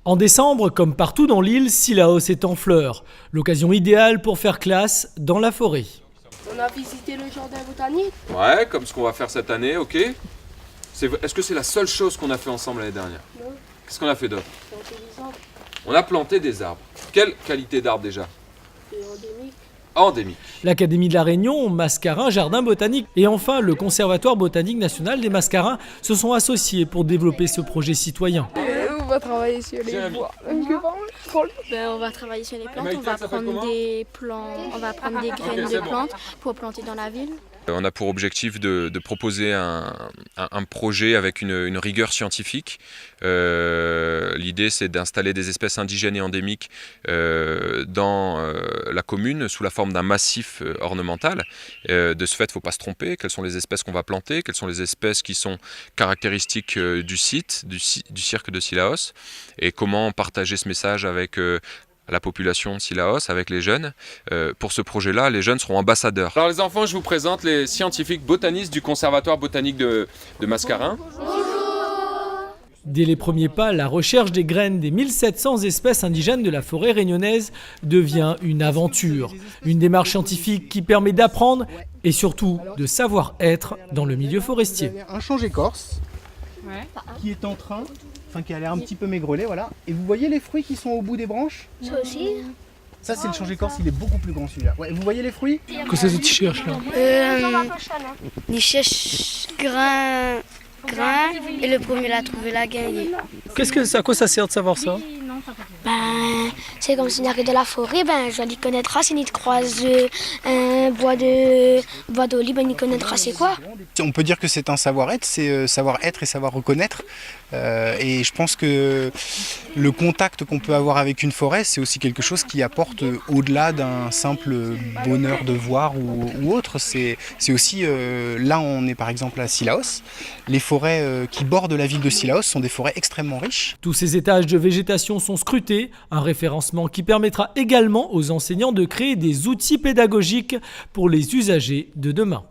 En décembre, comme partout dans l'île, Sillaos est en fleurs. L'occasion idéale pour faire classe dans la forêt. On a visité le jardin botanique. Ouais, comme ce qu'on va faire cette année, ok. Est-ce que c'est la seule chose qu'on a fait ensemble l'année dernière? Non. Qu'est-ce qu'on a fait d'autre? Planter des arbres. On a planté des arbres. Quelle qualité d'arbre déjà? Endémique. Endémique. L'Académie de la Réunion, Mascarin, Jardin botanique et enfin le Conservatoire botanique national des Mascarins se sont associés pour développer ce projet citoyen. On va travailler sur les bois. On va travailler sur les plantes, on va prendre des plants, on va prendre des graines de plantes pour planter dans la ville. On a pour objectif de proposer un projet avec une rigueur scientifique. L'idée, c'est d'installer des espèces indigènes et endémiques dans la commune sous la forme d'un massif ornemental. De ce fait, il ne faut pas se tromper. Quelles sont les espèces qu'on va planter? Quelles sont les espèces qui sont caractéristiques du site, du cirque de Sillaos? Et comment partager ce message avec la population de Sillaos, avec les jeunes. Pour ce projet-là, les jeunes seront ambassadeurs. Alors les enfants, je vous présente les scientifiques botanistes du Conservatoire botanique de Mascarin. Dès les premiers pas, la recherche des graines des 1700 espèces indigènes de la forêt réunionnaise devient une aventure. Une démarche scientifique qui permet d'apprendre et surtout de savoir-être dans le milieu forestier. Vous avez un change écorce qui est en train, qui a l'air un petit peu maigrelet, voilà. Et vous voyez les fruits qui sont au bout des branches? Ça aussi. Ça c'est le change écorce, il est beaucoup plus grand celui-là. Ouais, vous voyez les fruits? Que c'est ce que tu cherches là? Il cherche grain, et le premier l'a trouvé, l'a gagné. À quoi ça sert de savoir ça? C'est comme si on arrive de la forêt, je dois les connaître, si on croise un bois d'olive, il connaîtra c'est quoi. On peut dire que c'est un savoir-être, c'est savoir-être et savoir reconnaître. Et je pense que le contact qu'on peut avoir avec une forêt, c'est aussi quelque chose qui apporte au-delà d'un simple bonheur de voir ou autre. C'est aussi, là on est par exemple à Sillaos, les forêts qui bordent la ville de Sillaos sont des forêts extrêmement riches. Tous ces étages de végétation sont scrutés, un référencement qui permettra également aux enseignants de créer des outils pédagogiques pour les usagers de demain.